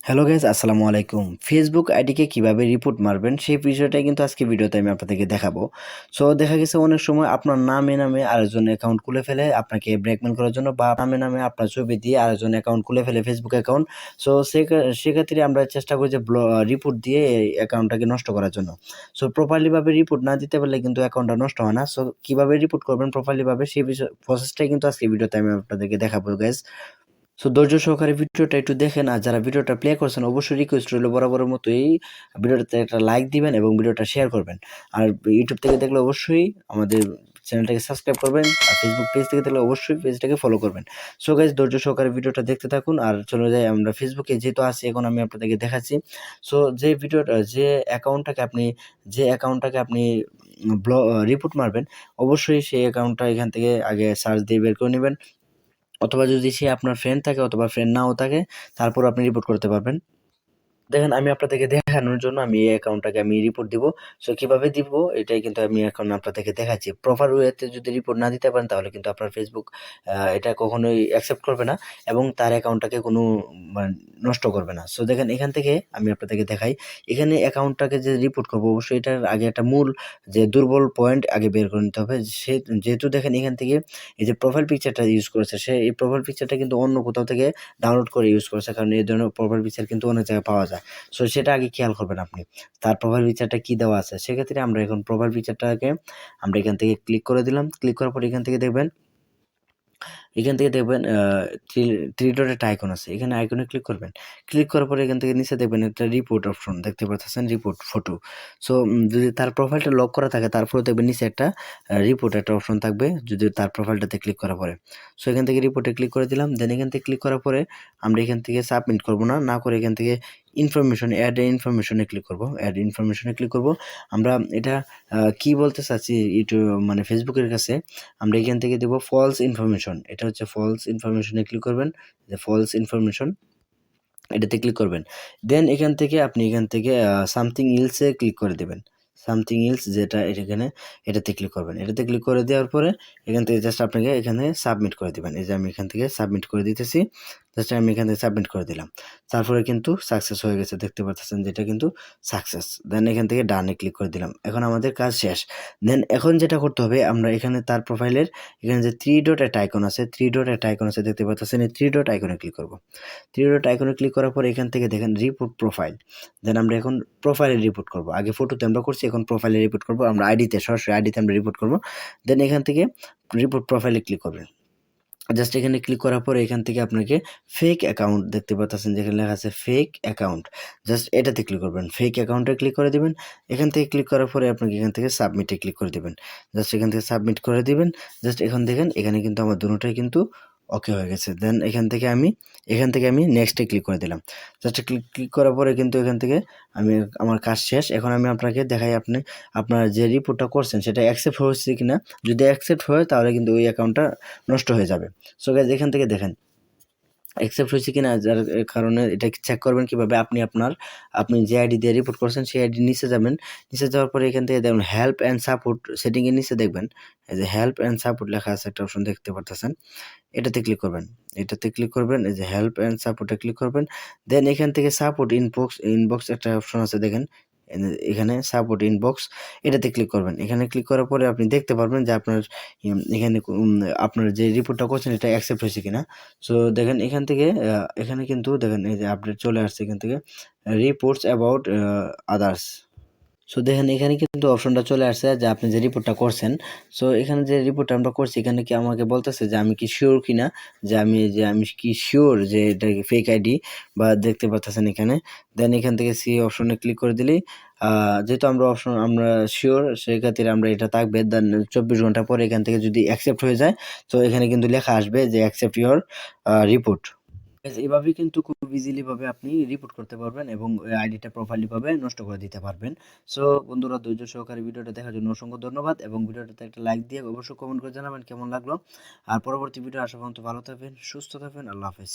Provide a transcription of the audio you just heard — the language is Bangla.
হ্যালো গাইস, আসসালামু আলাইকুম। ফেসবুক আইডিকে কিভাবে রিপোর্ট মারবেন সেই বিষয়টাই কিন্তু আজকে ভিডিওতে আমি আপনাদেরকে দেখাবো। সো দেখা গেছে অনেক সময় আপনার নামে আরেকজন অ্যাকাউন্ট খুলে ফেলে আপনাকে ব্ল্যাকমেল করার জন্য, বা নামে আপনার ছবি দিয়ে আরেকজন অ্যাকাউন্ট খুলে ফেলে ফেসবুক অ্যাকাউন্ট। সো সেক্ষেত্রে আমরা চেষ্টা করি যে রিপোর্ট দিয়ে এই অ্যাকাউন্টটাকে নষ্ট করার জন্য। সো প্রপারলি ভাবে রিপোর্ট না দিতে পারলে কিন্তু অ্যাকাউন্টটা নষ্ট হয় না। সো কিভাবে রিপোর্ট করবেন প্রপারলি ভাবে সেই বিষয় প্রসেসটাই কিন্তু আজকে ভিডিওতে আমি আপনাদেরকে দেখাবো গাইস। সো ধৈর্য সহকারে ভিডিওটা একটু দেখেন, আর যারা ভিডিওটা প্লে করছেন অবশ্যই রিকোয়েস্ট রইল বরাবরের মতো এই ভিডিওটাতে একটা লাইক দিবেন এবং ভিডিওটা শেয়ার করবেন। আর ইউটিউব থেকে দেখলে অবশ্যই আমাদের চ্যানেলটাকে সাবস্ক্রাইব করবেন, আর ফেসবুক পেজ থেকে দেখলে অবশ্যই পেজটাকে ফলো করবেন। সো গাইজ ধৈর্য সহকারে ভিডিওটা দেখতে থাকুন, আর চলে যাই আমরা ফেসবুকে যেহেতু আছি এখন আমি আপনাদেরকে দেখাচ্ছি। সো যে অ্যাকাউন্টটাকে আপনি রিপোর্ট মারবেন, অবশ্যই সেই অ্যাকাউন্টটা এখান থেকে আগে সার্চ দিয়ে বের করে নেবেন, অথবা যদি সে আপনার ফ্রেন্ড থাকে অথবা ফ্রেন্ড নাও থাকে তারপর আপনি রিপোর্ট করতে পারবেন। দেখেন আমি আপনাদেরকে দেখানোর জন্য আমি এই অ্যাকাউন্টটাকে আমি রিপোর্ট দিব। সো কিভাবে দিব এটাই কিন্তু আমি এখন আপনাদেরকে দেখাচ্ছি। প্রপার ওয়েতে যদি রিপোর্ট না দিতে পারেন তাহলে কিন্তু আপনার ফেসবুক এটা কখনোই অ্যাকসেপ্ট করবে না এবং তার অ্যাকাউন্টটাকে কোনো মানে নষ্ট করবে না। সো দেখেন এখান থেকে আমি আপনাদেরকে দেখাই। এখানে অ্যাকাউন্টটাকে যে রিপোর্ট করবো অবশ্যই এটার আগে একটা মূল যে দুর্বল পয়েন্ট আগে বের করে নিতে হবে। যেহেতু দেখেন এখান থেকে এই যে প্রোফাইল পিকচারটা ইউজ করেছে, সে এই প্রোফাইল পিকচারটা কিন্তু অন্য কোথাও থেকে ডাউনলোড করে ইউজ করেছে, কারণ এই ধরনের প্রোফাইল পিকচার কিন্তু অনেক জায়গায় পাওয়া যায়। সো সেটা আগে খেয়াল করবেন আপনি। তার প্রোফাইল পিকচারটা কি দেওয়া আছে? সেক্ষেত্রে আমরা এখন প্রোফাইল পিকচারটাকে আমরা এখান থেকে ক্লিক করে দিলাম। ক্লিক করার পর এখান থেকে দেখবেন থ্রি ডট একটা আইকন আছে। এখানে আইকনে ক্লিক করবেন। ক্লিক করার পরে এখান থেকে নিচে দেখবেন একটা রিপোর্ট অপশন দেখতে পাচ্ছেন, রিপোর্ট ফটো। সো যদি তার প্রোফাইলটা লক করা থাকে তারপরে দেখবেন নিচে একটা রিপোর্ট একটা অপশন থাকবে যদি তার প্রোফাইলটাতে ক্লিক করার পরে। সো এখান থেকে রিপোর্টে ক্লিক করে দিলাম। দেন এখান থেকে ক্লিক করার পরে আমরা এখান থেকে সাবমিট করব না করে এখান থেকে ইনফরমেশন, অ্যাড ইনফরমেশনে ক্লিক করব। অ্যাড ইনফরমেশনে ক্লিক করব। আমরা এটা কি বলতে চাচ্ছি মানে ফেসবুকের কাছে আমরা এখান থেকে দেব ফলস ইনফরমেশন। এটা হচ্ছে ফলস ইনফরমেশনে ক্লিক করবেন। যে ফলস ইনফরমেশন এটাতে ক্লিক করবেন। দেন এখান থেকে সামথিং এলস এ ক্লিক করে দিবেন। সামথিং এলস যেটা এখানে এটাতে ক্লিক করবেন। এটাতে ক্লিক করে দেওয়ার পরে এখান থেকে জাস্ট আপনাকে এখানে সাবমিট করে দিবেন। এই যে আমি এখান থেকে সাবমিট করে দিতেছি। জাস্ট আমি এখান থেকে সাবমিট করে দিলাম। তারপরে কিন্তু সাকসেস হয়ে গেছে, দেখতে পাচ্ছেন যে এটা কিন্তু সাকসেস। দেন এখান থেকে ডানে ক্লিক করে দিলাম। এখন আমাদের কাজ শেষ। দেন এখন যেটা করতে হবে আমরা এখানে তার প্রোফাইলের এখানে যে থ্রি ডট একটা আইকন আছে, দেখতে পাচ্ছেন এই থ্রি ডট আইকনে ক্লিক করব। থ্রি ডট আইকনে ক্লিক করার পর এখান থেকে দেখেন রিপোর্ট প্রোফাইল। দেন আমরা এখন প্রোফাইলে রিপোর্ট করব। আগে ফটোতে আমরা করছি, এখন প্রোফাইলে রিপোর্ট করব। আমরা সরাসরি আইডিতে আমরা রিপোর্ট করব। দেন এখান থেকে রিপোর্ট প্রোফাইলে ক্লিক করবেন। জাস্ট এখানে ক্লিক করার পরে এখান থেকে আপনাকে ফেক অ্যাকাউন্ট দেখতে পাচ্ছেন যেখানে লেখা আছে ফেক অ্যাকাউন্ট, জাস্ট এটাতে ক্লিক করবেন। ফেক অ্যাকাউন্টে ক্লিক করে দিবেন। এখান থেকে ক্লিক করার পরে আপনাকে এখান থেকে সাবমিটে ক্লিক করে দিবেন। জাস্ট এখান থেকে সাবমিট করে দিবেন। জাস্ট এখন দেখেন এখানে কিন্তু আমার দুটোটাই কিন্তু ওকে হয়ে গেছে। দেন এখান থেকে আমি নেক্সটে ক্লিক করে দিলাম। জাস্ট ক্লিক করার পরে কিন্তু এখান থেকে আমি আমার কাজ শেষ। এখন আমি আপনাকে দেখাই আপনি আপনার যে রিপোর্টটা করছেন সেটা অ্যাকসেপ্ট হয়েছে কিনা। যদি অ্যাকসেপ্ট হয় তাহলে কিন্তু ওই অ্যাকাউন্টটা নষ্ট হয়ে যাবে। সো গাইজ এখান থেকে দেখেন অ্যাকসেপ্ট হয়েছে কিনা, যার কারণে এটা চেক করবেন কিভাবে আপনি যে আইডি দিয়ে রিপোর্ট করছেন সেই আইডি নিচে যাবেন। নিচে যাওয়ার পরে এখান থেকে দেখবেন হেল্প অ্যান্ড সাপোর্ট সেটিং এর নিচে দেখবেন এই যে হেল্প অ্যান্ড সাপোর্ট লেখা আছে একটা অপশন দেখতে পারতেছেন। এটাতে ক্লিক করবেন। এই যে হেল্প অ্যান্ড সাপোর্টে ক্লিক করবেন। দেন এখান থেকে সাপোর্ট ইনবক্স একটা অপশন আছে দেখেন। এখানে সাপোর্ট ইনবক্স এটাতে ক্লিক করবেন। এখানে ক্লিক করার পরে আপনি দেখতে পারবেন যে আপনার এখানে আপনার যে রিপোর্টটা করছেন এটা অ্যাকসেপ্ট হয়েছে কিনা। সো দেখেন এখানে কিন্তু দেখেন এই যে আপডেট চলে আসছে এখান থেকে রিপোর্টস অ্যাবাউট আদার্স। সো দেখেন এখানে কিন্তু অপশনটা চলে আসছে যে আপনি যে রিপোর্টটা করছেন। সো এখানে যে রিপোর্টটা আমরা করছি এখানে কি আমাকে বলতেছে যে আমি কি শিওর কিনা, যে আমি কি শিওর যে এটা ফেক আইডি বা দেখতে পাচ্ছেন এখানে। দেন এখান থেকে সি অপশনে ক্লিক করে দিলেই যেহেতু আমরা শিওর সেই খাতিরে আমরা এটা থাকবে। দেন 24 ঘন্টা পরে এখান থেকে যদি অ্যাকসেপ্ট হয়ে যায় তো এখানে কিন্তু লেখা আসবে যে অ্যাকসেপ্ট ইউর রিপোর্ট। এভাবেই কিন্তু খুব ইজিলি ভাবে আপনি রিপোর্ট করতে পারবেন এবং আইডিটা প্রপারলি ভাবে নষ্ট করে দিতে পারবেন। সো বন্ধুরা ধৈর্য সহকারে ভিডিওটা দেখার জন্য অসংখ্য ধন্যবাদ এবং ভিডিওটাতে একটা লাইক দিয়ে অবশ্যই কমেন্ট করে জানাবেন কেমন লাগলো। আর পরবর্তী ভিডিও আসা পর্যন্ত ভালো থাকবেন, সুস্থ থাকবেন। আল্লাহ হাফেজ।